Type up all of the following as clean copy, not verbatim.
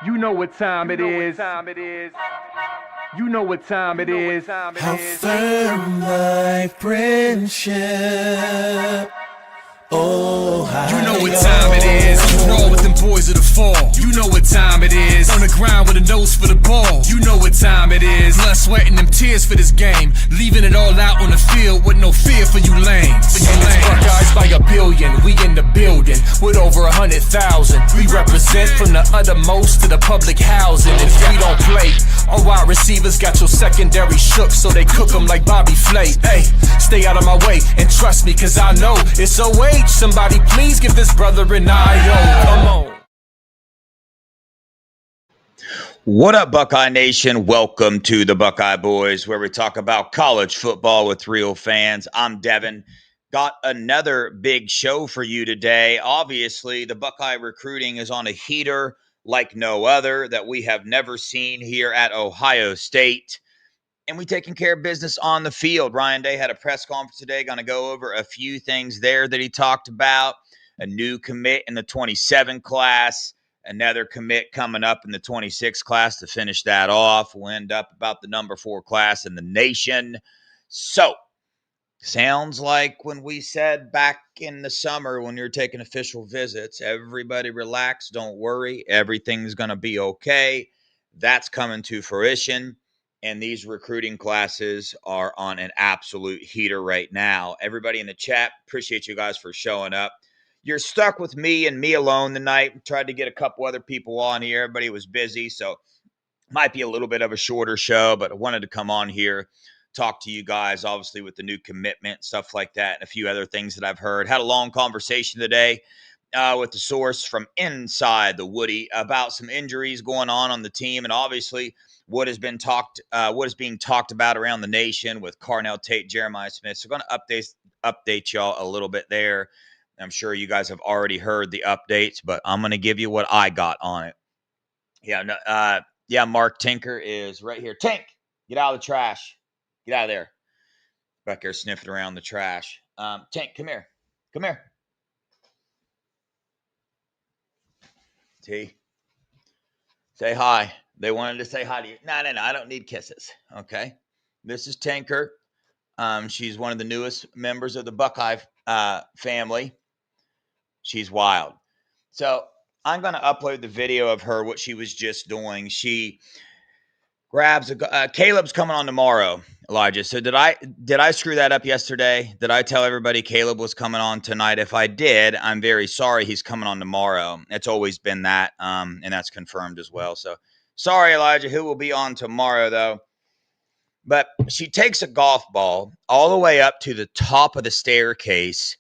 You know what time it is. You know what time it is. How firm my friendship. Oh, you know what time it is. Roll with them boys of the fall. You know what time it is. On the ground with a nose for the ball. You know what time it is. Blood, sweat, and them tears for this game. Leaving it all out on the field with no fear for you lames. And it's Buckeyes by a billion. We in the building with over 100,000. We represent from the uttermost to the public housing. And if we don't play, our wide receivers got your secondary shook, so they cook them like Bobby Flay. Hey, stay out of my way and trust me, cause I know it's OH. Somebody please give this brother an IO. Come on. What up, Buckeye Nation? Welcome to the Buckeye Boys, where we talk about college football with real fans. I'm Devin. Got another big show for you today. Obviously, the Buckeye recruiting is on a heater like no other that we have never seen here at Ohio State. And we taking care of business on the field. Ryan Day had a press conference today. Going to go over a few things there that he talked about. A new commit in the 27 class. Another commit coming up in the 26 class to finish that off. We'll end up about the number 4 class in the nation. So, sounds like when we said back in the summer when you're taking official visits, everybody relax, don't worry, everything's going to be okay. That's coming to fruition. And these recruiting classes are on an absolute heater right now. Everybody in the chat, appreciate you guys for showing up. You're stuck with me and me alone tonight. Tried to get a couple other people on here. Everybody was busy, so might be a little bit of a shorter show, but I wanted to come on here, talk to you guys, obviously with the new commitment, stuff like that, and a few other things that I've heard. Had a long conversation today with the source from inside the Woody about some injuries going on the team, and obviously what is being talked about around the nation with Carnell Tate, Jeremiah Smith. So I'm going to update y'all a little bit there. I'm sure you guys have already heard the updates, but I'm going to give you what I got on it. Yeah, Mark Tinker is right here. Tink, get out of the trash. Get out of there. Back here sniffing around the trash. Tink, come here. Come here. T, say hi. They wanted to say hi to you. No, I don't need kisses. Okay. This is Tinker. She's one of the newest members of the Buckeye family. She's wild. So I'm going to upload the video of her, what she was just doing. She grabs Caleb's coming on tomorrow, Elijah. So did I screw that up yesterday? Did I tell everybody Caleb was coming on tonight? If I did, I'm very sorry. He's coming on tomorrow. It's always been that, and that's confirmed as well. So sorry, Elijah. Who will be on tomorrow, though? But she takes a golf ball all the way up to the top of the staircase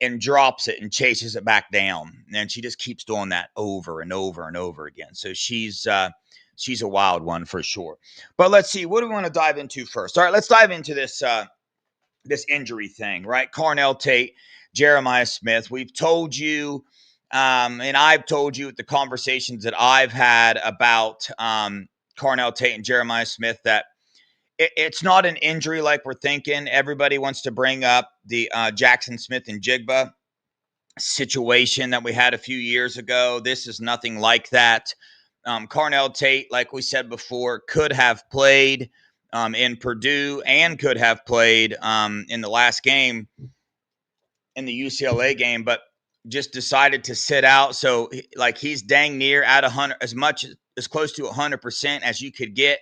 and drops it and chases it back down. And she just keeps doing that over and over and over again. So she's a wild one for sure. But let's see, what do we want to dive into first? All right, let's dive into this injury thing, right? Carnell Tate, Jeremiah Smith. We've told you, and I've told you at the conversations that I've had about Carnell Tate and Jeremiah Smith that it's not an injury like we're thinking. Everybody wants to bring up the Jackson Smith and Jigba situation that we had a few years ago. This is nothing like that. Carnell Tate, like we said before, could have played in Purdue and could have played in the last game, in the UCLA game, but just decided to sit out. So, like, he's dang near at 100, as close to 100% as you could get.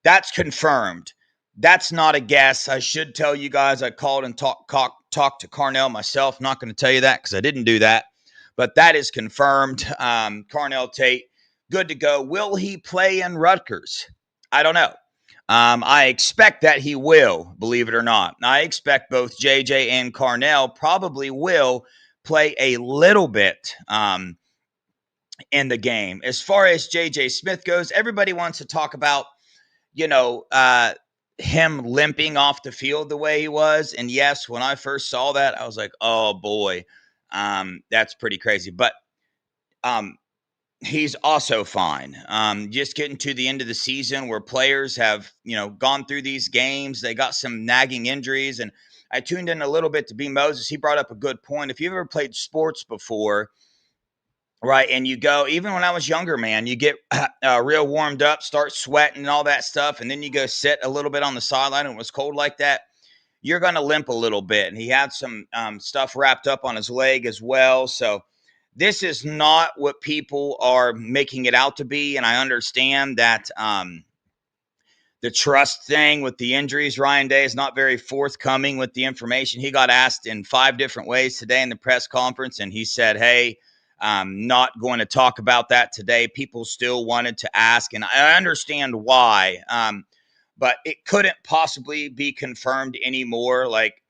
That's confirmed. That's not a guess. I should tell you guys I called and talked to Carnell myself. Not going to tell you that because I didn't do that. But that is confirmed. Carnell Tate, good to go. Will he play in Rutgers? I don't know. I expect that he will, believe it or not. I expect both JJ and Carnell probably will play a little bit in the game. As far as JJ Smith goes, everybody wants to talk about him limping off the field the way he was. And yes, when I first saw that, I was like, oh boy, that's pretty crazy. But he's also fine. Just getting to the end of the season where players have, gone through these games. They got some nagging injuries. And I tuned in a little bit to B. Moses. He brought up a good point. If you've ever played sports before, right? And you go, even when I was younger, man, you get real warmed up, start sweating and all that stuff. And then you go sit a little bit on the sideline and it was cold like that. You're going to limp a little bit. And he had some stuff wrapped up on his leg as well. So this is not what people are making it out to be. And I understand that the trust thing with the injuries, Ryan Day is not very forthcoming with the information. He got asked in 5 different ways today in the press conference, and he said, hey, I'm not going to talk about that today. People still wanted to ask, and I understand why, but it couldn't possibly be confirmed anymore. Like,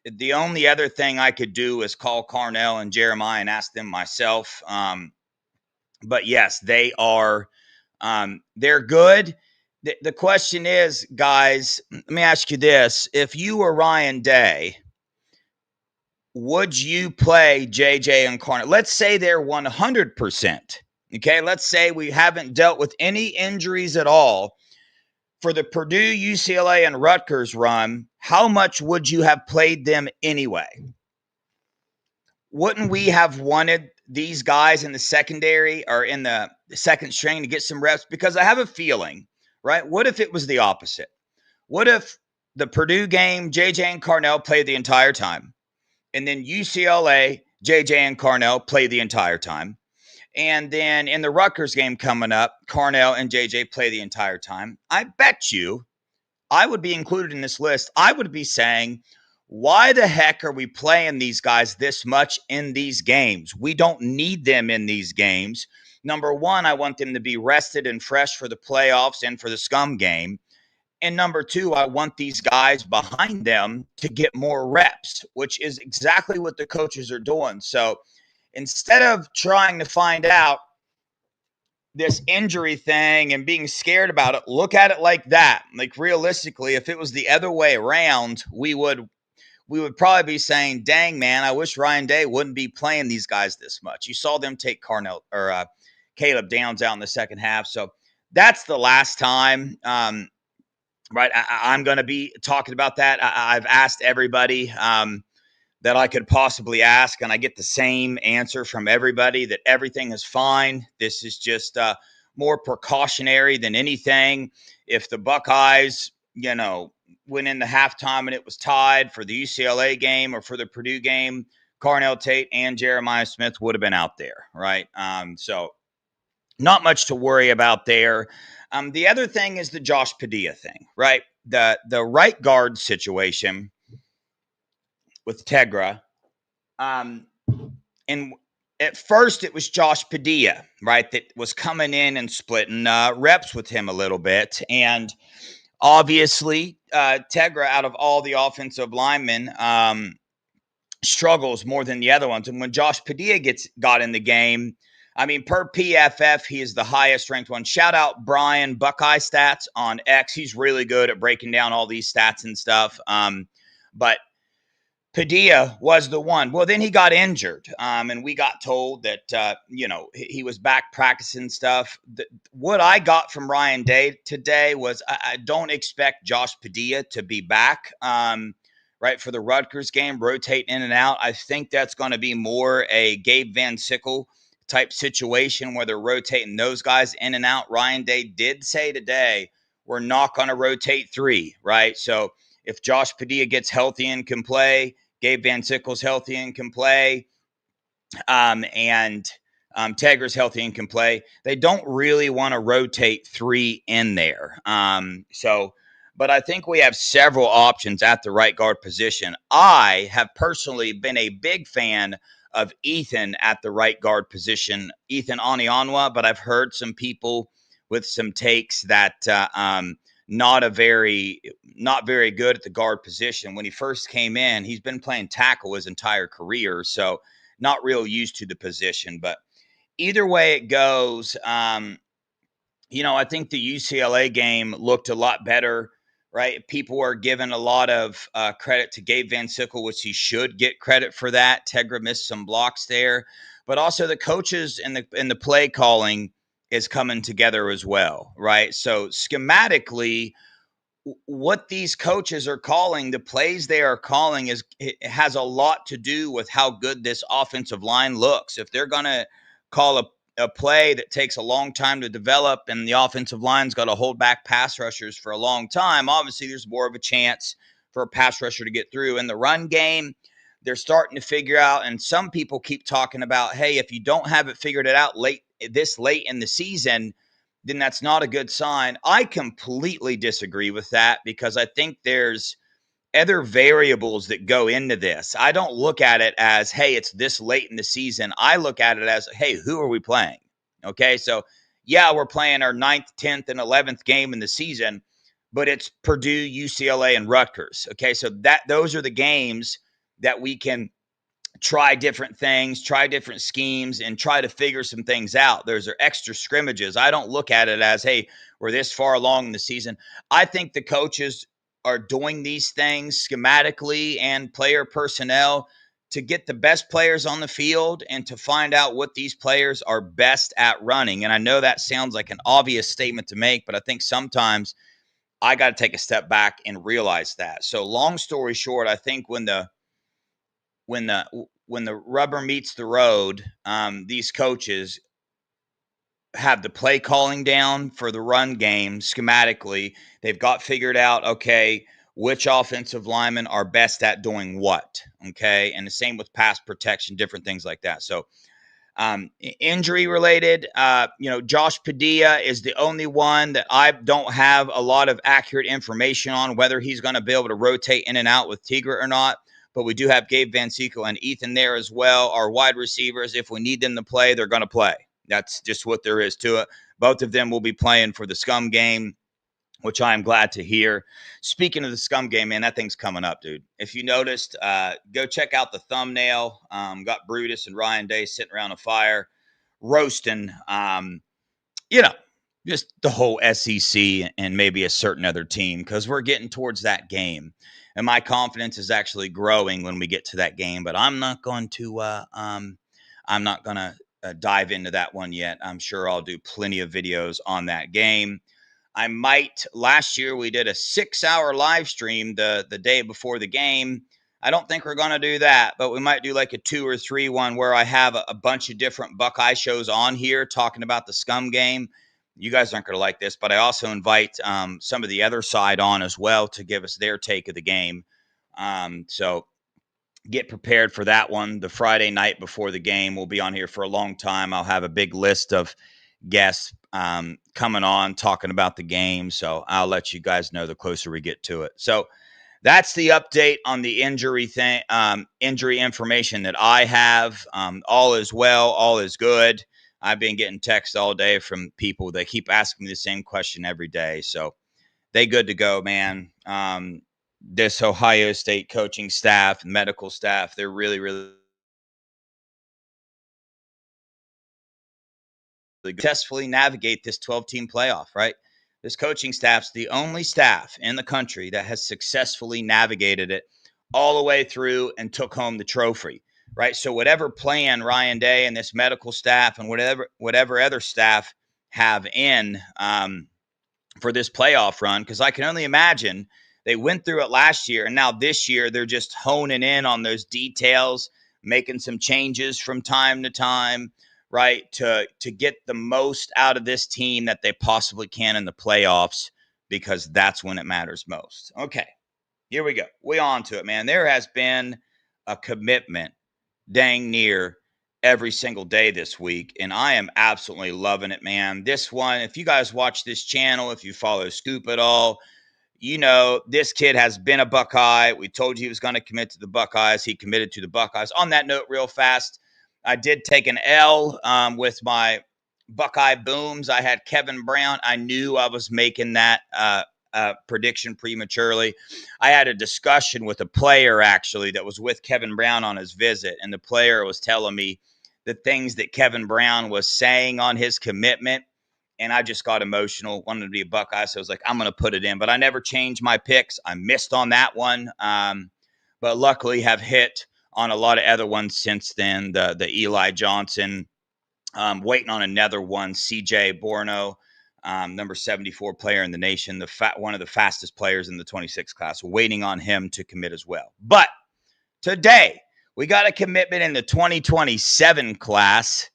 the only other thing I could do is call Carnell and Jeremiah and ask them myself. But yes, they are. They're good. The question is, guys, let me ask you this. If you were Ryan Day, would you play JJ and Carnell? Let's say they're 100%. Okay, let's say we haven't dealt with any injuries at all. For the Purdue, UCLA, and Rutgers run, how much would you have played them anyway? Wouldn't we have wanted these guys in the secondary or in the second string to get some reps? Because I have a feeling, right? What if it was the opposite? What if the Purdue game, JJ and Carnell played the entire time, and then UCLA, JJ and Carnell play the entire time, and then in the Rutgers game coming up, Carnell and JJ play the entire time? I bet you I would be included in this list. I would be saying, why the heck are we playing these guys this much in these games? We don't need them in these games. Number one, I want them to be rested and fresh for the playoffs and for the scum game. And number two, I want these guys behind them to get more reps, which is exactly what the coaches are doing. So instead of trying to find out this injury thing and being scared about it, look at it like that. Like, realistically, if it was the other way around, we would probably be saying, dang, man, I wish Ryan Day wouldn't be playing these guys this much. You saw them take Carnell or Caleb Downs out in the second half. So that's the last time, right? I'm going to be talking about that. I've asked everybody that I could possibly ask, and I get the same answer from everybody, that everything is fine. This is just more precautionary than anything. If the Buckeyes, went into halftime and it was tied for the UCLA game or for the Purdue game, Carnell Tate and Jeremiah Smith would have been out there, right? So not much to worry about there. The other thing is the Josh Padilla thing, right? The right guard situation with Tegra. And at first it was Josh Padilla, right, that was coming in and splitting reps with him a little bit. And obviously, Tegra, out of all the offensive linemen, struggles more than the other ones. And when Josh Padilla got in the game, I mean, per PFF, he is the highest ranked one. Shout out Brian Buckeye Stats on X. He's really good at breaking down all these stats and stuff. But Padilla was the one. Well, then he got injured, and we got told that, he was back practicing stuff. What I got from Ryan Day today was I don't expect Josh Padilla to be back, right, for the Rutgers game, rotate in and out. I think that's going to be more a Gabe Van Sickle type situation where they're rotating those guys in and out. Ryan Day did say today, we're not going to rotate 3, right? So if Josh Padilla gets healthy and can play, Gabe Van Sickle's healthy and can play, and Tegra's healthy and can play, they don't really want to rotate 3 in there. But I think we have several options at the right guard position. I have personally been a big fan of Ethan at the right guard position, Ethan Anianwa, but I've heard some people with some takes that not very good at the guard position. When he first came in, he's been playing tackle his entire career, so not real used to the position. But either way it goes, I think the UCLA game looked a lot better, right? People are giving a lot of credit to Gabe Van Sickle, which he should get credit for that. Tegra missed some blocks there, but also the coaches and the play calling is coming together as well, right? So schematically, what these coaches are calling, the plays they are calling, it has a lot to do with how good this offensive line looks. If they're going to call a play that takes a long time to develop and the offensive line's got to hold back pass rushers for a long time, obviously there's more of a chance for a pass rusher to get through. In the run game, they're starting to figure out, and some people keep talking about, hey, if you don't have it figured out this late in the season, then that's not a good sign. I completely disagree with that because I think there's other variables that go into this. I don't look at it as, hey, it's this late in the season. I look at it as, hey, who are we playing? Okay, so yeah, we're playing our 9th, 10th, and 11th game in the season, but it's Purdue, UCLA, and Rutgers. Okay, so those are the games that we can try different things, try different schemes, and try to figure some things out. Those are extra scrimmages. I don't look at it as, hey, we're this far along in the season. I think the coaches are doing these things schematically and player personnel to get the best players on the field and to find out what these players are best at running. And I know that sounds like an obvious statement to make, but I think sometimes I got to take a step back and realize that. So long story short, I think when the rubber meets the road, these coaches have the play calling down for the run game schematically. They've got figured out, okay, which offensive linemen are best at doing what, okay? And the same with pass protection, different things like that. So injury related, Josh Padilla is the only one that I don't have a lot of accurate information on whether he's going to be able to rotate in and out with Tigra or not. But we do have Gabe Van Sickle and Ethan there as well. Our wide receivers, if we need them to play, they're going to play. That's just what there is to it. Both of them will be playing for the Scum game, which I am glad to hear. Speaking of the Scum game, man, that thing's coming up, dude. If you noticed, go check out the thumbnail. Got Brutus and Ryan Day sitting around a fire, roasting, just the whole SEC and maybe a certain other team because we're getting towards that game. And my confidence is actually growing when we get to that game. But I'm not going to dive into that one yet. I'm sure I'll do plenty of videos on that game. Last year we did a 6-hour live stream the day before the game. I don't think we're going to do that, but we might do like a 2 or 3 one where I have a bunch of different Buckeye shows on here talking about the Scum game. You guys aren't going to like this, but I also invite some of the other side on as well to give us their take of the game. So get prepared for that one. The Friday night before the game, we'll be on here for a long time. I'll have a big list of guests coming on talking about the game. So I'll let you guys know the closer we get to it. So that's the update on the injury information that I have. All is well, all is good. I've been getting texts all day from people that keep asking me the same question every day. So they good to go, man. This Ohio State coaching staff, medical staff, they're really, really successfully navigate this 12-team playoff, right? This coaching staff's the only staff in the country that has successfully navigated it all the way through and took home the trophy, right? So whatever plan Ryan Day and this medical staff and whatever other staff have in for this playoff run, because I can only imagine they went through it last year, and now this year they're just honing in on those details, making some changes from time to time, right, to get the most out of this team that they possibly can in the playoffs, because that's when it matters most. Okay, here we go. We on to it, man. There has been a commitment dang near every single day this week, and I am absolutely loving it, man. This one, if you guys watch this channel, if you follow Scoop at all, you know this kid has been a Buckeye. We told you he was going to commit to the Buckeyes. He committed to the Buckeyes. On that note, real fast, I did take an L with my Buckeye booms. I had Kevin Brown. I knew I was making that prediction prematurely. I had a discussion with a player, actually, that was with Kevin Brown on his visit, and the player was telling me the things that Kevin Brown was saying on his commitment, and I just got emotional, wanted to be a Buckeye, so I was like, I'm going to put it in. But I never changed my picks. I missed on that one, but luckily have hit on a lot of other ones since then. The Eli Johnson, waiting on another one, CJ Borno, number 74 player in the nation, one of the fastest players in the 26 class, waiting on him to commit as well. But today, we got a commitment in the 2027 class.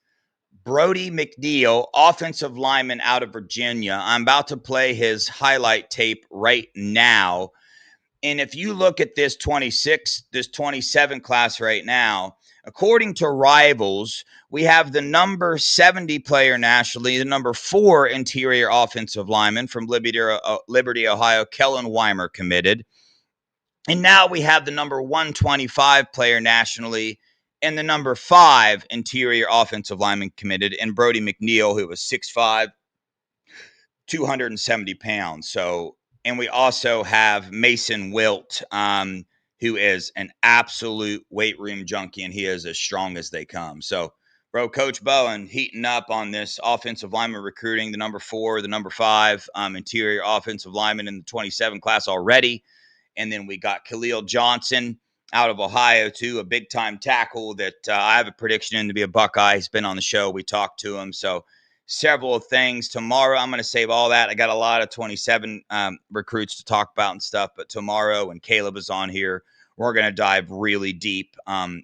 Brody McNeil, offensive lineman out of Virginia. I'm about to play his highlight tape right now. And if you look at this 27 class right now, according to Rivals, we have the number 70 player nationally, the number 4 interior offensive lineman from Liberty, Ohio, Kellen Weimer, committed. And now we have the number 125 player nationally and the number 5 interior offensive lineman committed, and Brody McNeil, who was 6'5", 270 pounds. So, and we also have Mason Wilt, who is an absolute weight room junkie, and he is as strong as they come. So, bro, Coach Bowen heating up on this offensive lineman recruiting, the number 4, the number 5 interior offensive lineman in the 27 class already. And then we got Khalil Johnson out of Ohio, too, a big-time tackle that I have a prediction in to be a Buckeye. He's been on the show. We talked to him. So, several things. Tomorrow, I'm going to save all that. I got a lot of 27 recruits to talk about and stuff. But tomorrow, when Caleb is on here, we're going to dive really deep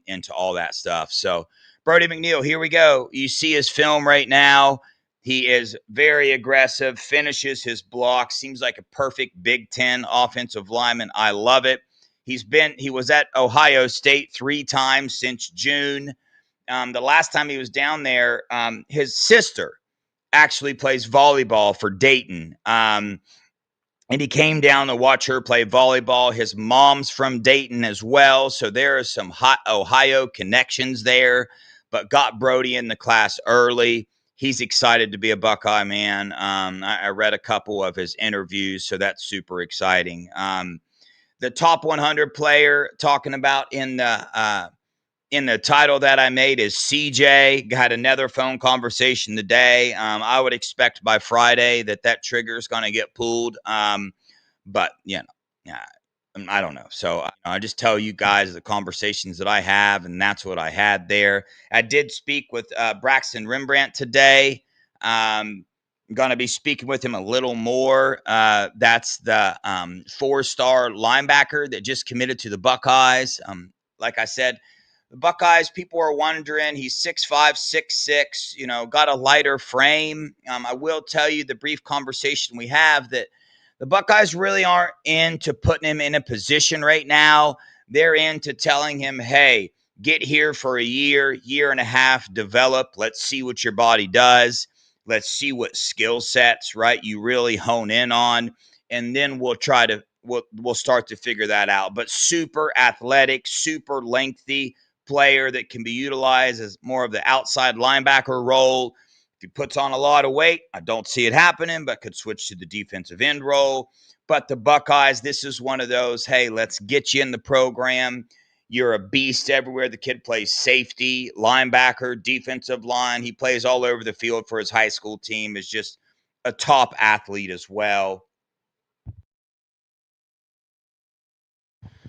into all that stuff. So, Brody McNeil, here we go. You see his film right now. He is very aggressive, finishes his block, seems like a perfect Big Ten offensive lineman. I love it. He was at Ohio State 3 times since June. The last time he was down there, his sister actually plays volleyball for Dayton. And he came down to watch her play volleyball. His mom's from Dayton as well. So there are some hot Ohio connections there, but got Brody in the class early. He's excited to be a Buckeye, man. I read a couple of his interviews, so that's super exciting. The top 100 player talking about in the title that I made is CJ. Got another phone conversation today. I would expect by Friday that trigger is going to get pulled. But, I don't know. So I just tell you guys the conversations that I have, and that's what I had there. I did speak with Braxton Rembrandt today. I'm going to be speaking with him a little more. That's the 4-star linebacker that just committed to the Buckeyes. Like I said, the Buckeyes, people are wondering, he's 6'5", 6'6", got a lighter frame. I will tell you the brief conversation we have that the Buckeyes really aren't into putting him in a position right now. They're into telling him, hey, get here for a year and a half, develop. Let's see what your body does. Let's see what skill sets, right, you really hone in on. And then we'll start to figure that out. But super athletic, super lengthy player that can be utilized as more of the outside linebacker role. If he puts on a lot of weight, I don't see it happening, but could switch to the defensive end role. But the Buckeyes, this is one of those, hey, let's get you in the program. You're a beast everywhere. The kid plays safety, linebacker, defensive line. He plays all over the field for his high school team, is just a top athlete as well.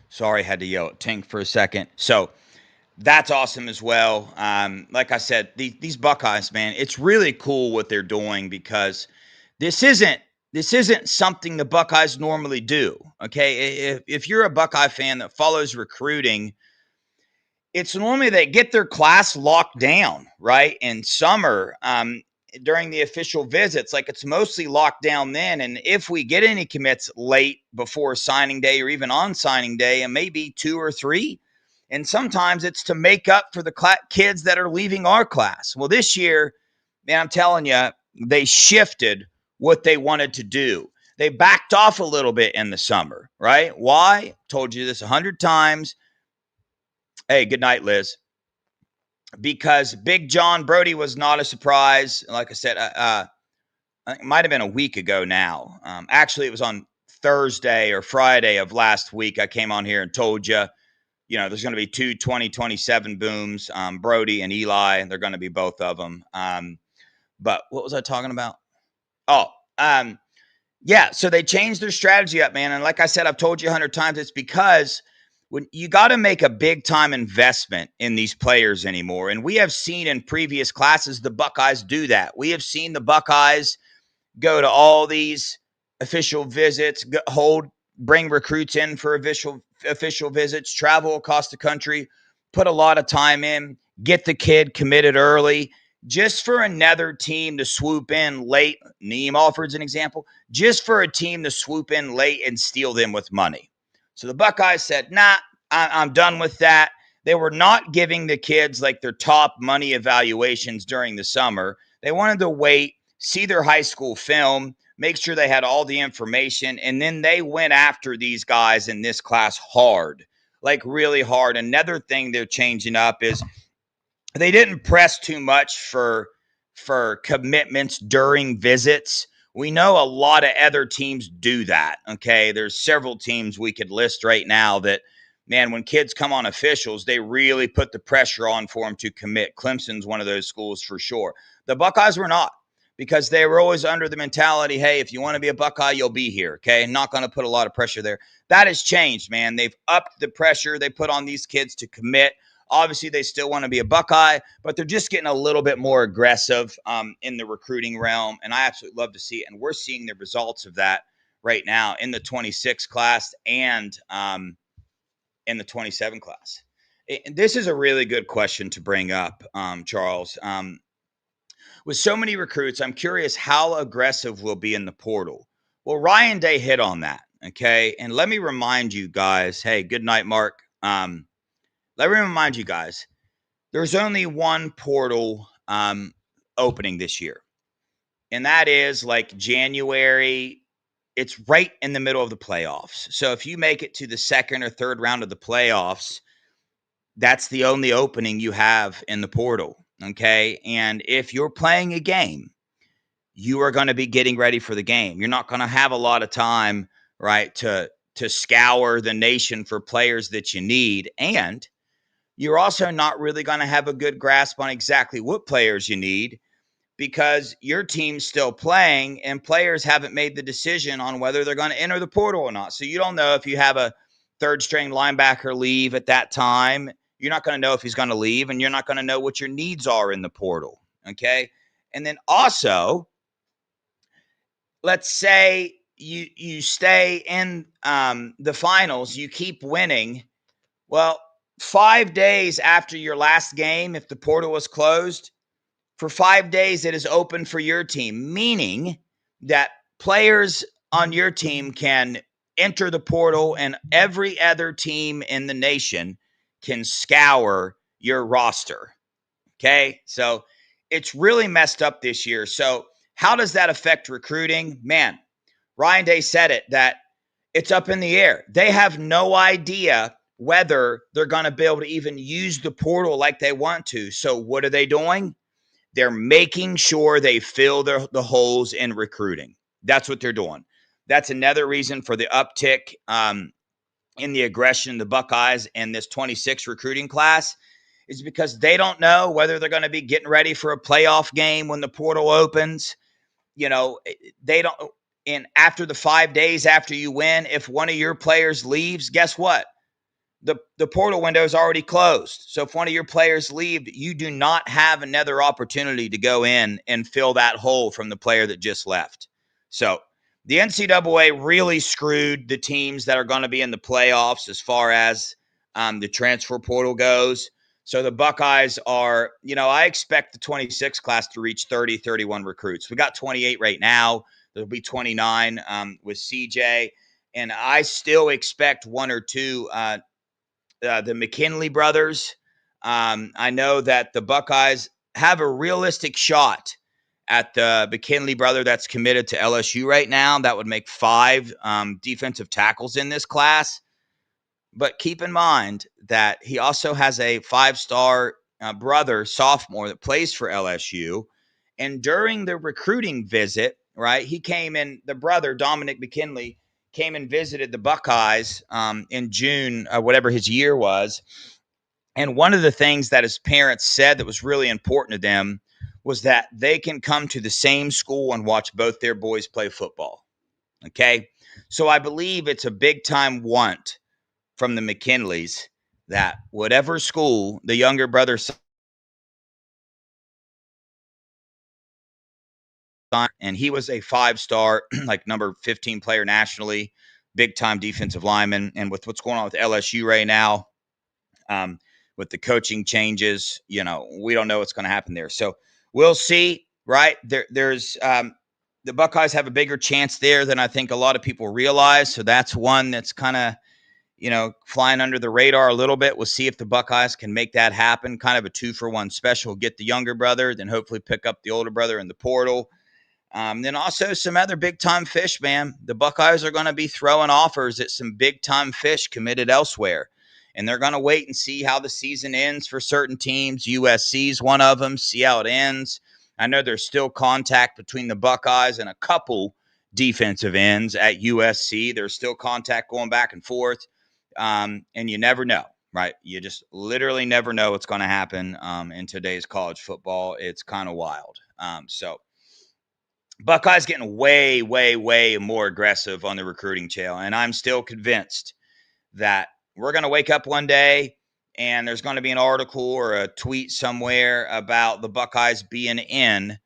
Sorry, had to yell at Tink for a second. So that's awesome as well. Like I said, these Buckeyes, man, it's really cool what they're doing because this isn't something the Buckeyes normally do. Okay, if you're a Buckeye fan that follows recruiting, it's normally they get their class locked down, right? In summer, during the official visits, like it's mostly locked down then. And if we get any commits late before signing day or even on signing day, and maybe 2 or 3. And sometimes it's to make up for the kids that are leaving our class. Well, this year, man, I'm telling you, they shifted what they wanted to do. They backed off a little bit in the summer, right? Why? Told you this 100 times. Hey, good night, Liz. Because Big John Brody was not a surprise. Like I said, I think it might have been a week ago now. Actually, it was on Thursday or Friday of last week. I came on here and told you, there's going to be 2 2027 booms, Brody and Eli. They're going to be both of them. But what was I talking about? Yeah, so they changed their strategy up, man. And like I said, I've told you 100 times, it's because when you got to make a big-time investment in these players anymore. And we have seen in previous classes the Buckeyes do that. We have seen the Buckeyes go to all these official visits, bring recruits in for official visits, travel across the country, put a lot of time in, get the kid committed early, just for another team to swoop in late, Neem Alford's an example, just for a team to swoop in late and steal them with money. So the Buckeyes said, nah, I'm done with that. They were not giving the kids like their top money evaluations during the summer. They wanted to wait, see their high school film, make sure they had all the information, and then they went after these guys in this class hard, like really hard. Another thing they're changing up is they didn't press too much for commitments during visits. We know a lot of other teams do that. Okay, there's several teams we could list right now that, man, when kids come on officials, they really put the pressure on for them to commit. Clemson's one of those schools for sure. The Buckeyes were not, because they were always under the mentality, hey, if you want to be a Buckeye, you'll be here. Okay, not going to put a lot of pressure there. That has changed, man. They've upped the pressure they put on these kids to commit. Obviously, they still want to be a Buckeye, but they're just getting a little bit more aggressive in the recruiting realm, and I absolutely love to see it. And we're seeing the results of that right now in the 26 class and in the 27 class. And this is a really good question to bring up, Charles. With so many recruits, I'm curious how aggressive we'll be in the portal. Well, Ryan Day hit on that, okay? And let me remind you guys, hey, good night, Mark. Let me remind you guys, there's only one portal opening this year, and that is like January. It's right in the middle of the playoffs. So if you make it to the second or third round of the playoffs, that's the only opening you have in the portal, okay? And if you're playing a game, you are going to be getting ready for the game. You're not going to have a lot of time, right, to scour the nation for players that you need, and you're also not really going to have a good grasp on exactly what players you need, because your team's still playing and players haven't made the decision on whether they're going to enter the portal or not. So you don't know if you have a third string linebacker leave at that time. You're not going to know if he's going to leave, and you're not going to know what your needs are in the portal. Okay. And then also, let's say you stay in the finals, you keep winning. Well, 5 days after your last game, if the portal was closed, for 5 days it is open for your team, meaning that players on your team can enter the portal and every other team in the nation can scour your roster. Okay, so it's really messed up this year. So how does that affect recruiting? Man, Ryan Day said it, that it's up in the air. They have no idea whether they're going to be able to even use the portal like they want to. So what are they doing? They're making sure they fill the holes in recruiting. That's what they're doing. That's another reason for the uptick in the aggression of the Buckeyes in this 26 recruiting class, is because they don't know whether they're going to be getting ready for a playoff game when the portal opens. You know, they don't. And after the 5 days after you win, if one of your players leaves, guess what? The portal window is already closed. So if one of your players leave, you do not have another opportunity to go in and fill that hole from the player that just left. So the NCAA really screwed the teams that are going to be in the playoffs as far as the transfer portal goes. So the Buckeyes are, I expect the 26 class to reach 30, 31 recruits. We got 28 right now. There'll be 29 with CJ. And I still expect one or two the McKinley brothers. I know that the Buckeyes have a realistic shot at the McKinley brother that's committed to LSU right now. That would make 5 defensive tackles in this class. But keep in mind that he also has a 5-star brother, sophomore, that plays for LSU. And during the recruiting visit, right, he came in, the brother, Dominic McKinley, came and visited the Buckeyes in June, whatever his year was. And one of the things that his parents said that was really important to them was that they can come to the same school and watch both their boys play football. Okay? So I believe it's a big-time want from the McKinleys that whatever school the younger brother and he was a 5-star, like number 15 player nationally, big time defensive lineman. And with what's going on with LSU right now, with the coaching changes, we don't know what's going to happen there. So we'll see, right? There's the Buckeyes have a bigger chance there than I think a lot of people realize. So that's one that's kind of, flying under the radar a little bit. We'll see if the Buckeyes can make that happen. Kind of a 2-for-1 special. Get the younger brother, then hopefully pick up the older brother in the portal. Then also some other big-time fish, man. The Buckeyes are going to be throwing offers at some big-time fish committed elsewhere. And they're going to wait and see how the season ends for certain teams. USC's one of them. See how it ends. I know there's still contact between the Buckeyes and a couple defensive ends at USC. There's still contact going back and forth. And you never know, right? You just literally never know what's going to happen in today's college football. It's kind of wild. So Buckeyes getting way, way, way more aggressive on the recruiting trail. And I'm still convinced that we're going to wake up one day and there's going to be an article or a tweet somewhere about the Buckeyes being in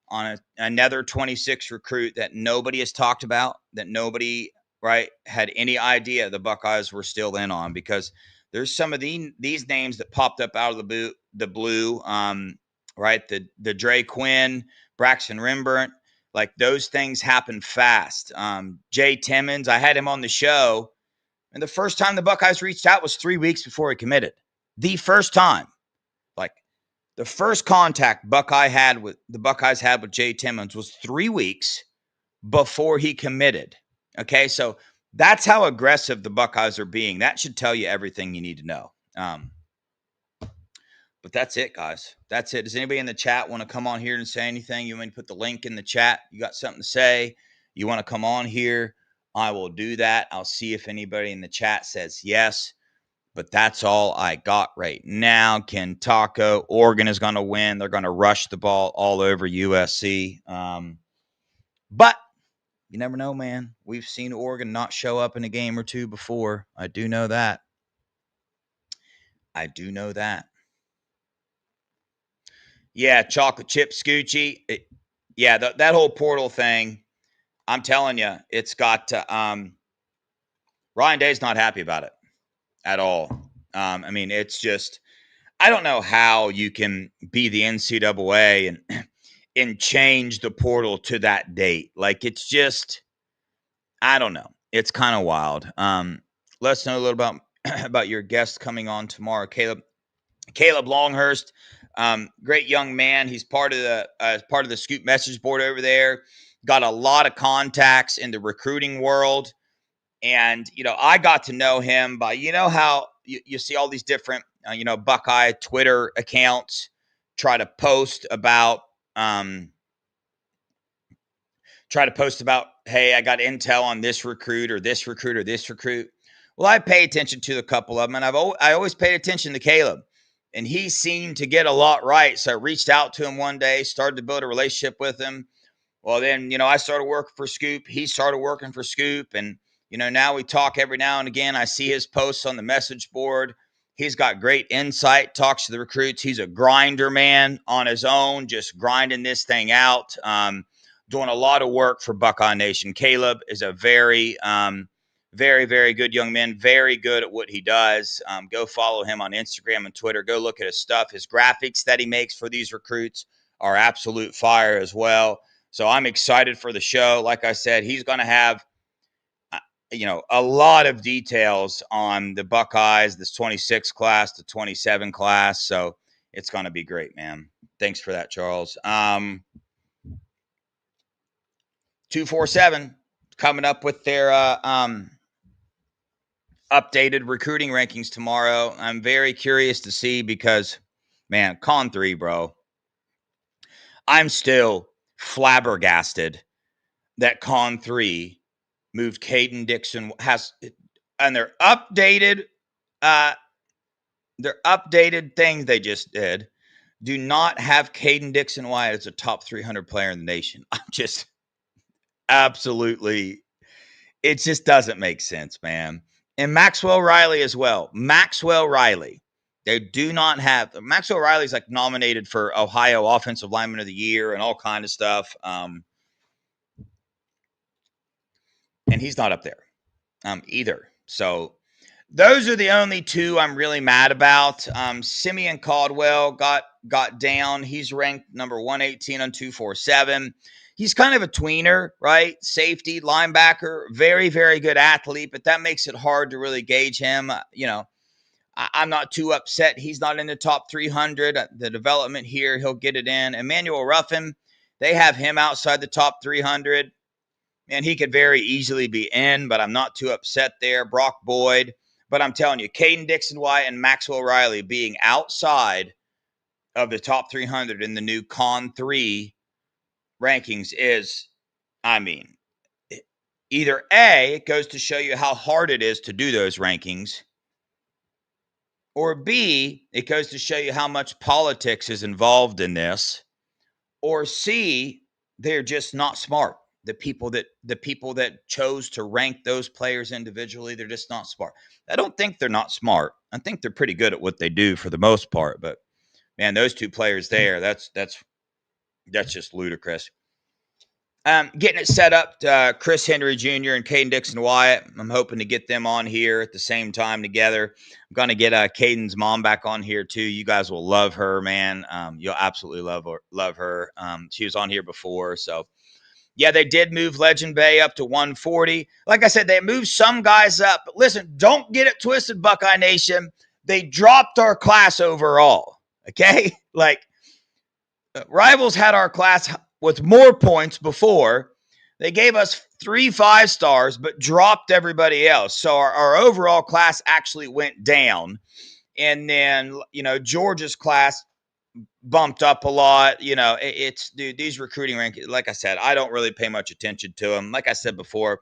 on another 26 recruit that nobody has talked about, that nobody, right, had any idea the Buckeyes were still in on, because there's some of these names that popped up out of the blue, right? The Dre Quinn, Braxton Rembrandt, like those things happen fast. Jay Timmons, I had him on the show, and the first time the Buckeyes reached out was 3 weeks before he committed. The first time, like the first contact the Buckeyes had with Jay Timmons was 3 weeks before he committed. Okay, so that's how aggressive the Buckeyes are being. That should tell you everything you need to know. But that's it, guys. That's it. Does anybody in the chat want to come on here and say anything? You want me to put the link in the chat? You got something to say? You want to come on here? I will do that. I'll see if anybody in the chat says yes. But that's all I got right now. Ken Taco, Oregon is going to win. They're going to rush the ball all over USC. But you never know, man. We've seen Oregon not show up in a game or two before. I do know that. Yeah, chocolate chip Scoochie. That whole portal thing, I'm telling you, it's got Ryan Day's not happy about it at all. I mean, it's just, I don't know how you can be the NCAA and change the portal to that date. Like, it's just, I don't know. It's kind of wild. Let us know a little about your guest coming on tomorrow, Caleb Longhurst. Great young man. He's part of the Scoop message board over there. Got a lot of contacts in the recruiting world. And, I got to know him by, how you see all these different, Buckeye Twitter accounts try to post about, hey, I got intel on this recruit or this recruit or this recruit. Well, I pay attention to a couple of them, and I always paid attention to Caleb. And he seemed to get a lot right. So I reached out to him one day, started to build a relationship with him. Well, then, I started working for Scoop. He started working for Scoop. And, now we talk every now and again. I see his posts on the message board. He's got great insight, talks to the recruits. He's a grinder, man, on his own, just grinding this thing out, doing a lot of work for Buckeye Nation. Caleb is a very, very, very good young man, very good at what he does. Go follow him on Instagram and Twitter. Go look at his stuff. His graphics that he makes for these recruits are absolute fire as well. So I'm excited for the show. Like I said, he's going to have, a lot of details on the Buckeyes, this 26 class, the 27 class. So it's going to be great, man. Thanks for that, Charles. 247 coming up with their updated recruiting rankings tomorrow. I'm very curious to see because, man, Con 3, bro. I'm still flabbergasted that Con 3 moved Caden Dixon and their updated things they just did do not have Caden Dixon White as a top 300 player in the nation. I'm just absolutely, it just doesn't make sense, man. And Maxwell Riley as well. Maxwell Riley. They do not have – Maxwell Riley's like nominated for Ohio Offensive Lineman of the Year and all kind of stuff. And he's not up there either. So those are the only two I'm really mad about. Simeon Caldwell got down. He's ranked number 118 on 247. He's kind of a tweener, right? Safety, linebacker, very, very good athlete, but that makes it hard to really gauge him. I'm not too upset. He's not in the top 300. The development here, he'll get it in. Emmanuel Ruffin, they have him outside the top 300. And he could very easily be in, but I'm not too upset there. Brock Boyd. But I'm telling you, Caden Dixon-White and Maxwell Riley being outside of the top 300 in the new Con 3 rankings is, I mean, either A, it goes to show you how hard it is to do those rankings, or B, it goes to show you how much politics is involved in this, or C, they're just not smart. The people that chose to rank those players individually, they're just not smart. I don't think they're not smart. I think they're pretty good at what they do for the most part. But man, those two players there, that's just ludicrous. Getting it set up, Chris Henry Jr. and Caden Dixon-White. I'm hoping to get them on here at the same time together. I'm going to get Caden's mom back on here too. You guys will love her, man. You'll absolutely love her. She was on here before. So, yeah, they did move Legend Bay up to 140. Like I said, they moved some guys up. But listen, don't get it twisted, Buckeye Nation. They dropped our class overall, okay? Like, Rivals had our class with more points before. They gave us 3 5-stars, but dropped everybody else. So our overall class actually went down. And then, Georgia's class bumped up a lot. Dude, these recruiting rankings, like I said, I don't really pay much attention to them. Like I said before,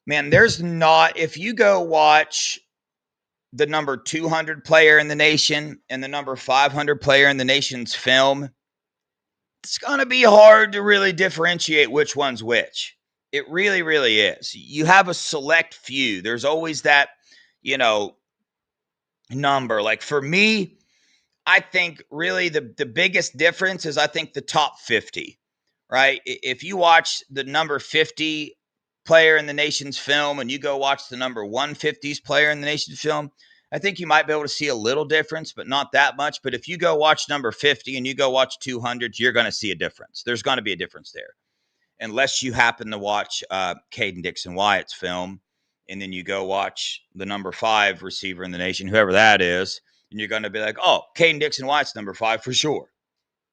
man, if you go watch the number 200 player in the nation and the number 500 player in the nation's film, it's going to be hard to really differentiate which one's which. It really, really is. You have a select few. There's always that, number. Like for me, I think really the biggest difference is I think the top 50, right? If you watch the number 50 player in the nation's film and you go watch the number 150s player in the nation's film, I think you might be able to see a little difference, but not that much. But if you go watch number 50 and you go watch 200, you're going to see a difference. There's going to be a difference there. Unless you happen to watch Caden Dixon-Wyatt's film, and then you go watch the number 5 receiver in the nation, whoever that is, and you're going to be like, oh, Caden Dixon-Wyatt's number 5 for sure.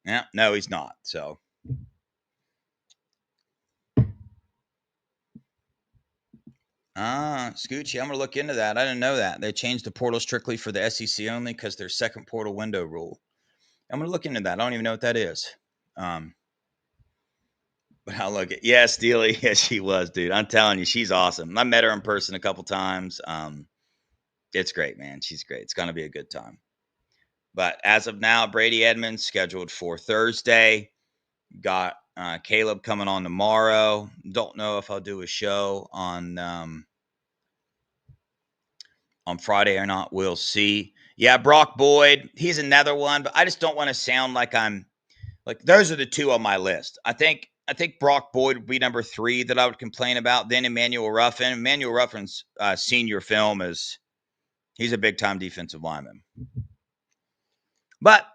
Yeah, no, he's not. So. Scoochie, I'm going to look into that. I didn't know that. They changed the portal strictly for the SEC only because their second portal window rule. I'm going to look into that. I don't even know what that is. But I'll look at, yeah, Steely. Yeah, she was, dude. I'm telling you, she's awesome. I met her in person a couple times. It's great, man. She's great. It's going to be a good time. But as of now, Brady Edmonds scheduled for Thursday. Got Caleb coming on tomorrow. Don't know if I'll do a show on Friday or not. We'll see. Yeah, Brock Boyd. He's another one, but I just don't want to sound like I'm like those are the two on my list. I think Brock Boyd would be number 3 that I would complain about. Then Emmanuel Ruffin. Emmanuel Ruffin's senior film he's a big time defensive lineman. But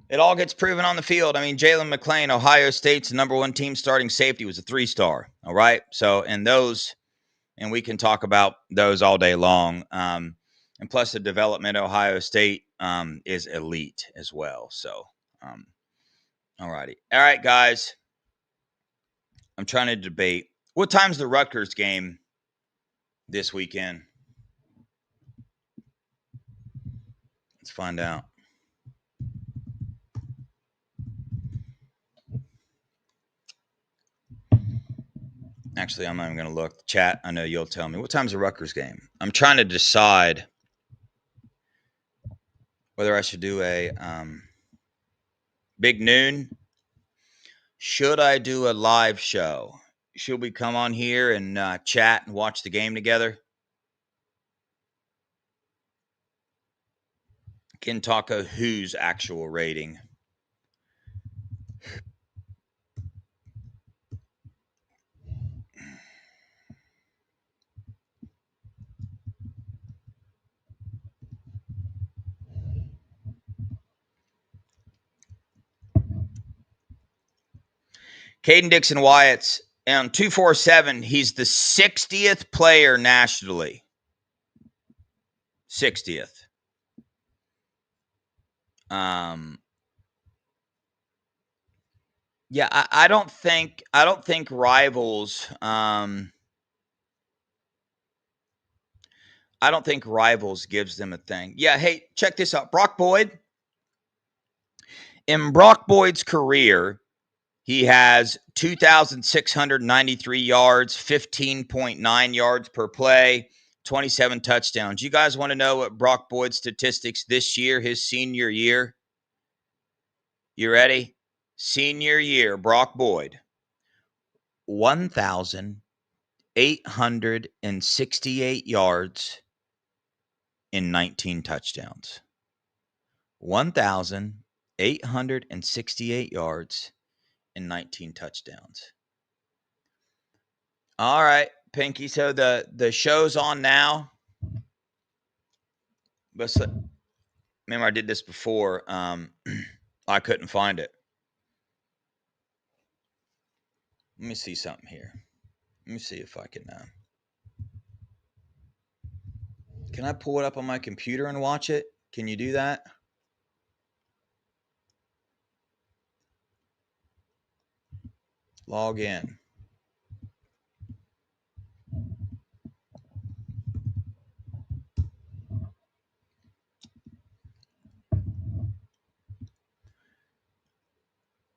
it all gets proven on the field. I mean, Jalen McClain, Ohio State's number 1 team starting safety, was a 3-star. All right. So, and we can talk about those all day long. And plus the development at Ohio State is elite as well. So, all righty. All right, guys. I'm trying to debate. What time's the Rutgers game this weekend? Let's find out. Actually, I'm not even going to look. Chat, I know you'll tell me. What time's the Rutgers game? I'm trying to decide whether I should do a big noon. Should I do a live show? Should we come on here and chat and watch the game together? Ken Taco, whose actual rating? Caden Dixon Wyatt's on 247. He's the 60th player nationally. 60th. Yeah, I don't think Rivals. I don't think Rivals gives them a thing. Yeah, hey, check this out. Brock Boyd. In Brock Boyd's career, he has 2,693 yards, 15.9 yards per play, 27 touchdowns. You guys want to know what Brock Boyd's statistics this year, his senior year? You ready? Senior year, Brock Boyd. 1,868 yards in 19 touchdowns. 1,868 yards in 19 touchdowns. All right, Pinky. So the show's on now. But remember, I did this before. I couldn't find it. Let me see something here. Let me see if I can. Can I pull it up on my computer and watch it? Can you do that? Log in.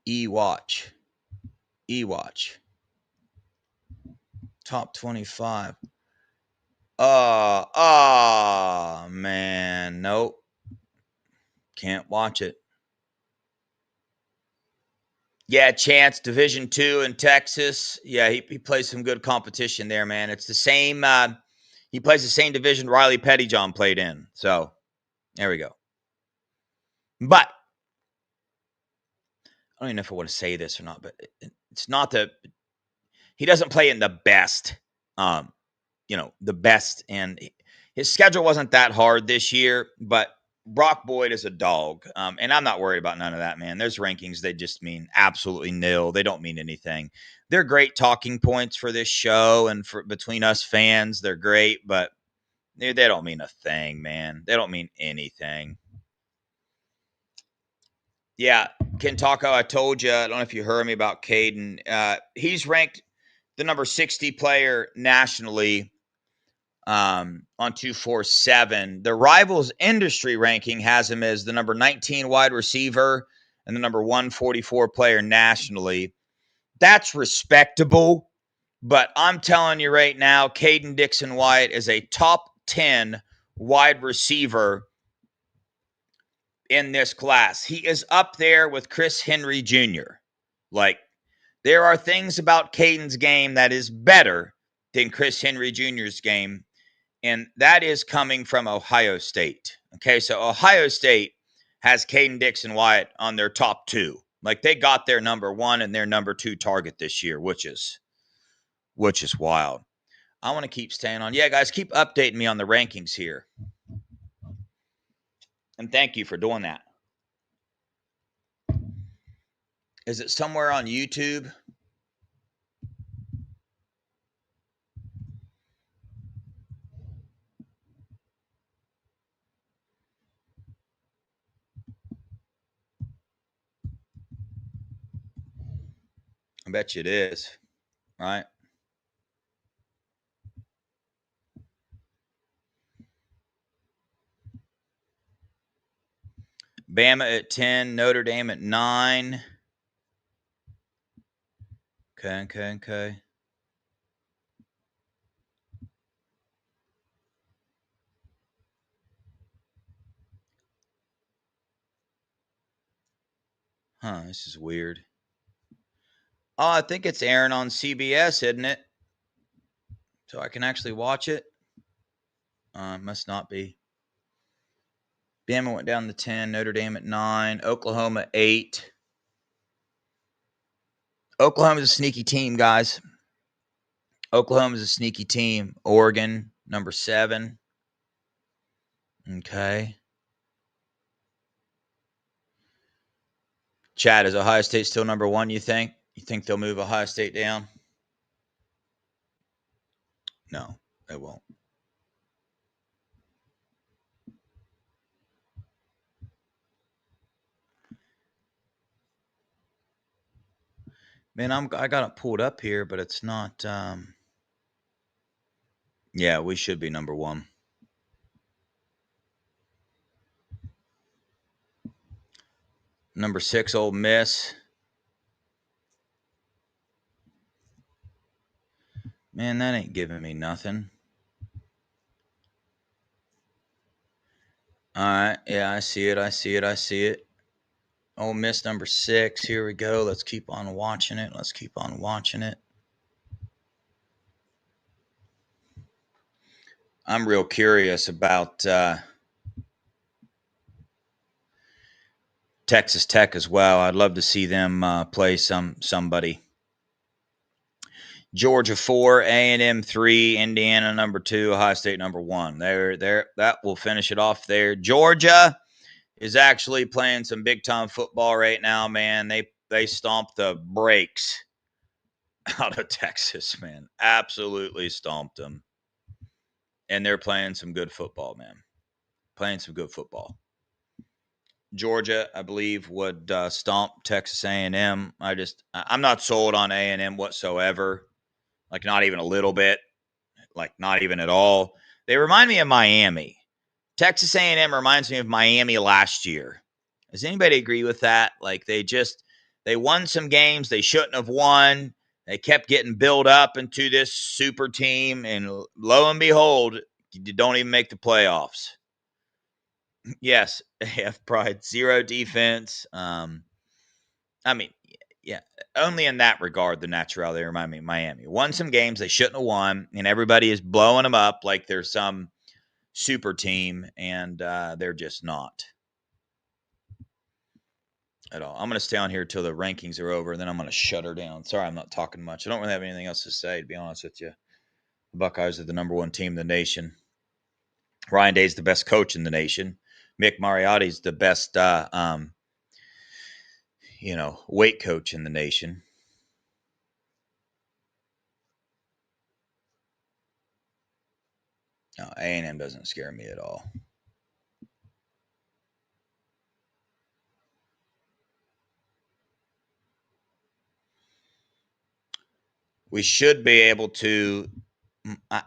E-Watch. Top 25. Man. Nope. Can't watch it. Yeah, Chance, Division II in Texas. Yeah, he plays some good competition there, man. It's the same. He plays the same division Riley Pettyjohn played in. So, there we go. But, I don't even know if I want to say this or not, but it's not he doesn't play in the best, the best. And his schedule wasn't that hard this year, but Brock Boyd is a dog. And I'm not worried about none of that, man. There's rankings. They just mean absolutely nil. They don't mean anything. They're great talking points for this show and for between us fans. They're great, but they don't mean a thing, man. They don't mean anything. Yeah, Ken Taco, I told you, I don't know if you heard me about Caden. He's ranked the number 60 player nationally on 247. The Rivals industry ranking has him as the number 19 wide receiver and the number 144 player nationally. That's respectable, but I'm telling you right now, Caden Dixon Wyatt is a top 10 wide receiver in this class. He is up there with Chris Henry Jr. Like, there are things about Caden's game that is better than Chris Henry Jr.'s game, and that is coming from Ohio State. Okay, so Ohio State has Caden Dixon Wyatt on their top two. Like, they got their number one and their number two target this year, which is wild. I want to keep staying on. Yeah, guys, keep updating me on the rankings here. And thank you for doing that. Is it somewhere on YouTube? I bet you it is, right? Bama at 10, Notre Dame at 9. Okay. This is weird. Oh, I think it's airing on CBS, isn't it? So I can actually watch it. Must not be. Bama went down to 10, Notre Dame at 9, Oklahoma 8. Oklahoma's a sneaky team, guys. Oklahoma's a sneaky team. Oregon, number 7. Okay. Chad, is Ohio State still number 1, you think? You think they'll move Ohio State down? No, they won't. Man, I got it pulled up here, but it's not. Yeah, we should be number one. Number 6, Ole Miss. Man, that ain't giving me nothing. All right, yeah, I see it. Ole Miss number 6. Here we go. Let's keep on watching it. I'm real curious about Texas Tech as well. I'd love to see them play somebody. Georgia 4, A&M 3, Indiana number 2, Ohio State number 1. There, that will finish it off there. Georgia is actually playing some big time football right now, man. They stomped the brakes out of Texas, man. Absolutely stomped them. And they're playing some good football, man. Playing some good football. Georgia, I believe, would stomp Texas A&M. I'm not sold on A&M whatsoever. Like, not even a little bit. Like, not even at all. They remind me of Miami. Texas A&M reminds me of Miami last year. Does anybody agree with that? Like, they won some games they shouldn't have won. They kept getting built up into this super team, and lo and behold, you don't even make the playoffs. Yes, they have pride, zero defense. I mean, yeah, only in that regard, the natural, they remind me of Miami. Won some games they shouldn't have won, and everybody is blowing them up like they're some super team, and they're just not at all. I'm going to stay on here till the rankings are over, and then I'm going to shut her down. Sorry, I'm not talking much. I don't really have anything else to say, to be honest with you. The Buckeyes are the number 1 team in the nation. Ryan Day's the best coach in the nation. Mick Mariotti's the best, weight coach in the nation. No, A&M doesn't scare me at all. We should be able to.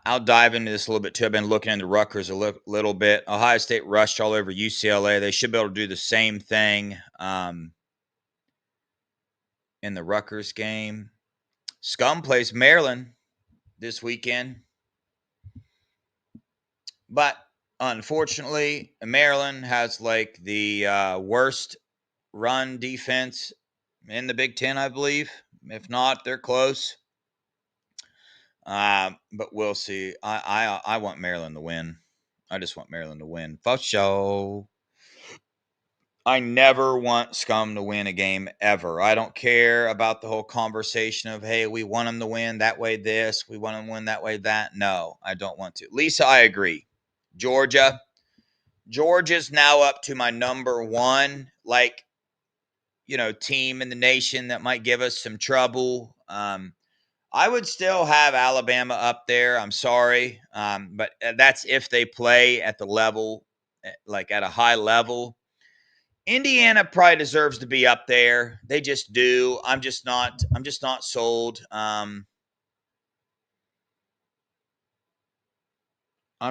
I'll dive into this a little bit too. I've been looking into Rutgers a little bit. Ohio State rushed all over UCLA. They should be able to do the same thing in the Rutgers game. Scum plays Maryland this weekend. But unfortunately, Maryland has like the worst run defense in the Big Ten, I believe. If not, they're close. But we'll see. I want Maryland to win. I just want Maryland to win. For sure. I never want Scum to win a game ever. I don't care about the whole conversation of, hey, we want them to win that way this, we want them to win that way that. No, I don't want to. Lisa, I agree. Georgia's now up to my number 1, team in the nation that might give us some trouble. I would still have Alabama up there. I'm sorry. But that's if they play at the level, like at a high level. Indiana probably deserves to be up there. They just do. I'm just not sold. I'm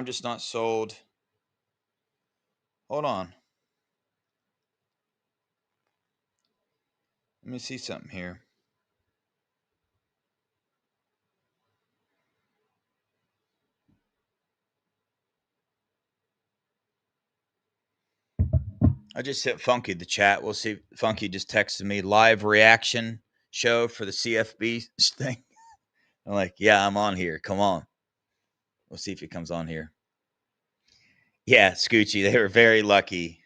just not sold. Hold on. Let me see something here. I just hit Funky the chat. We'll see. Funky just texted me live reaction show for the CFB thing. I'm like, yeah, I'm on here. Come on. We'll see if he comes on here. Yeah, Scoochie, they were very lucky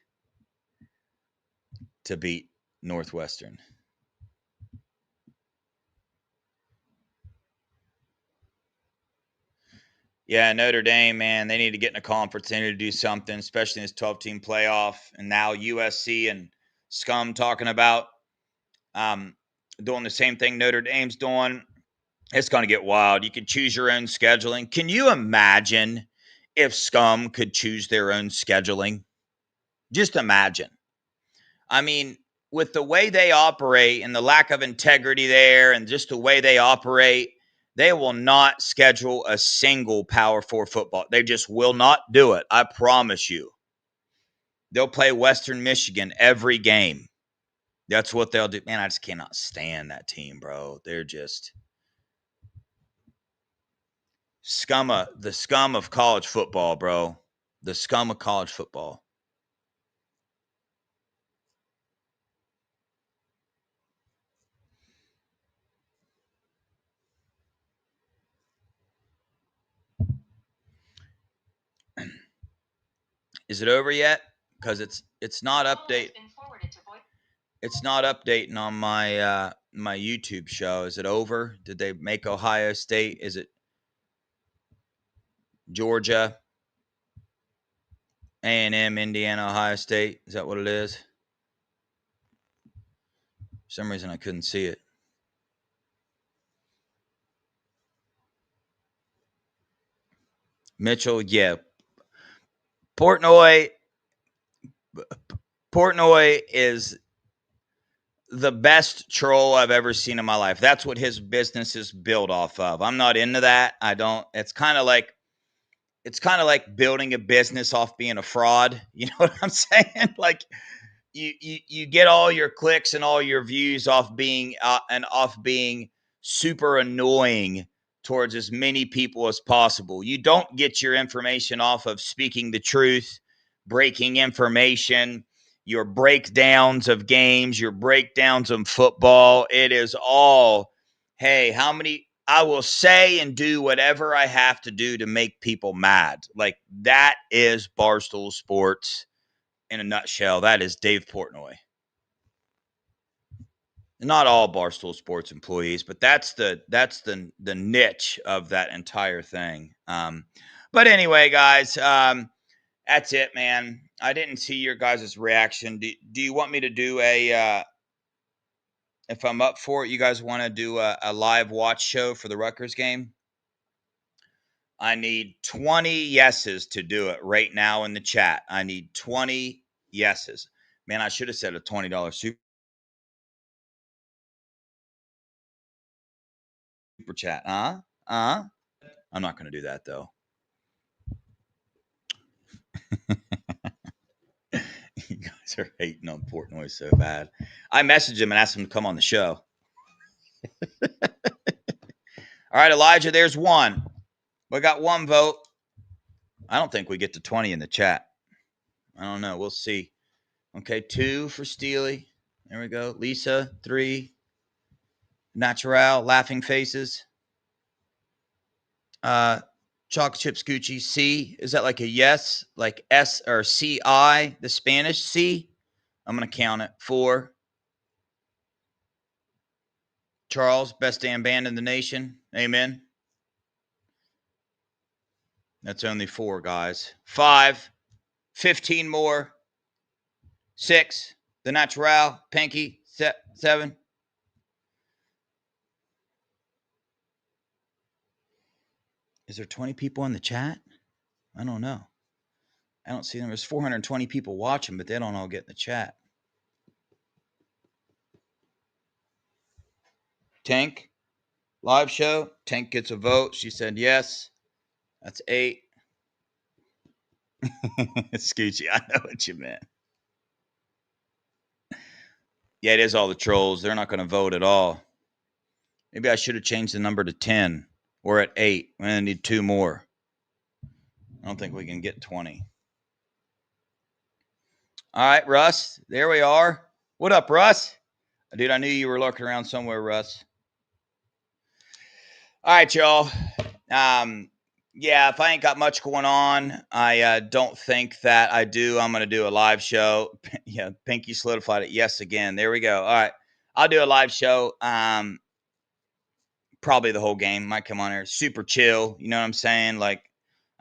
to beat Northwestern. Yeah, Notre Dame, man, they need to get in a conference. They need to do something, especially in this 12-team playoff. And now USC and Scum talking about doing the same thing Notre Dame's doing. It's going to get wild. You can choose your own scheduling. Can you imagine if Scum could choose their own scheduling? Just imagine. I mean, with the way they operate and the lack of integrity there and just the way they operate, they will not schedule a single Power 4 football. They just will not do it. I promise you. They'll play Western Michigan every game. That's what they'll do. Man, I just cannot stand that team, bro. They're just the scum of college football, bro. The scum of college football. Is it over yet? Because it's not update. It's not updating on my my YouTube show. Is it over? Did they make Ohio State? Is it Georgia, A&M, Indiana, Ohio State? Is that what it is? For some reason I couldn't see it. Mitchell, yeah. Portnoy is the best troll I've ever seen in my life. That's what his business is built off of. I'm not into that. I don't. It's kind of like building a business off being a fraud. You know what I'm saying? Like you get all your clicks and all your views off being super annoying towards as many people as possible. You don't get your information off of speaking the truth, breaking information, your breakdowns of games, your breakdowns of football. It is all, hey, how many I will say and do whatever I have to do to make people mad. Like that is Barstool Sports in a nutshell. That is Dave Portnoy. Not all Barstool Sports employees, but that's the niche of that entire thing. But anyway, guys, that's it, man. I didn't see your guys' reaction. Do you want me to do a if I'm up for it, you guys want to do a live watch show for the Rutgers game? I need 20 yeses to do it right now in the chat. I need 20 yeses. Man, I should have said a $20 super chat. I'm not going to do that, though. You guys are hating on Portnoy so bad. I messaged him and asked him to come on the show. All right, Elijah, there's one. We got one vote. I don't think we get to 20 in the chat. I don't know. We'll see. Okay, 2 for Steely. There we go. Lisa, 3. Natural, laughing faces. Chocolate chips Gucci, C. Is that like a yes? Like S or C-I, the Spanish C? I'm going to count it. 4. Charles, best damn band in the nation. Amen. That's only 4, guys. 5. 15 more. 6. The Natural, Pinky, 7. Is there 20 people in the chat? I don't know. I don't see them. There's 420 people watching, but they don't all get in the chat. Tank, live show. Tank gets a vote. She said yes. That's 8. Scoochie, I know what you meant. Yeah, it is all the trolls. They're not going to vote at all. Maybe I should have changed the number to 10. We're at 8. We're going to need 2 more. I don't think we can get 20. All right, Russ. There we are. What up, Russ? Dude, I knew you were lurking around somewhere, Russ. All right, y'all. Yeah, if I ain't got much going on, I don't think that I do. I'm going to do a live show. Yeah, Pinky solidified it. Yes, again. There we go. All right. I'll do a live show. Probably the whole game. Might come on here. Super chill. You know what I'm saying? Like,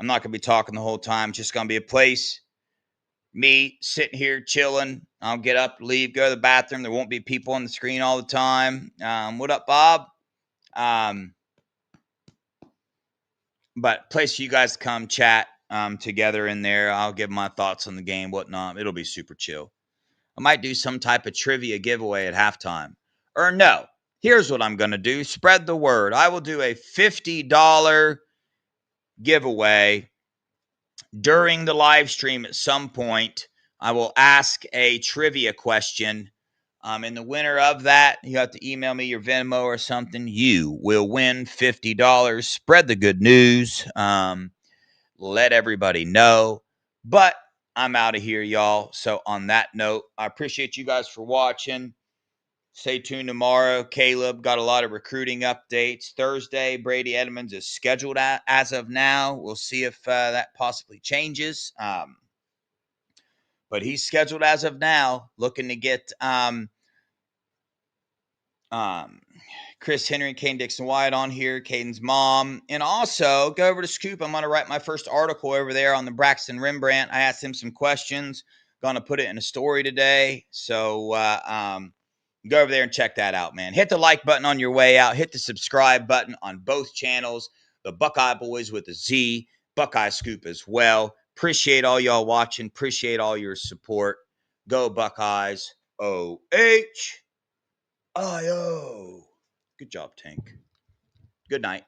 I'm not going to be talking the whole time. It's just going to be a place me sitting here chilling. I'll get up, leave, go to the bathroom. There won't be people on the screen all the time. What up, Bob? But place for you guys to come chat together in there. I'll give my thoughts on the game, whatnot. It'll be super chill. I might do some type of trivia giveaway at halftime. Or no, here's what I'm going to do. Spread the word. I will do a $50 giveaway during the live stream at some point. I will ask a trivia question. And the winner of that, you have to email me your Venmo or something. You will win $50. Spread the good news. Let everybody know. But I'm out of here, y'all. So on that note, I appreciate you guys for watching. Stay tuned tomorrow. Caleb got a lot of recruiting updates. Thursday, Brady Edmonds is scheduled as of now. We'll see if that possibly changes. But he's scheduled as of now, looking to get Chris Henry and Caden Dixon Wyatt on here, Caden's mom. And also, go over to Scoop. I'm going to write my first article over there on the Braxton Rembrandt. I asked him some questions. Going to put it in a story today. So go over there and check that out, man. Hit the like button on your way out. Hit the subscribe button on both channels. The Buckeye Boys with a Z, Buckeye Scoop as well. Appreciate all y'all watching. Appreciate all your support. Go Buckeyes. OHIO. Good job, Tank. Good night.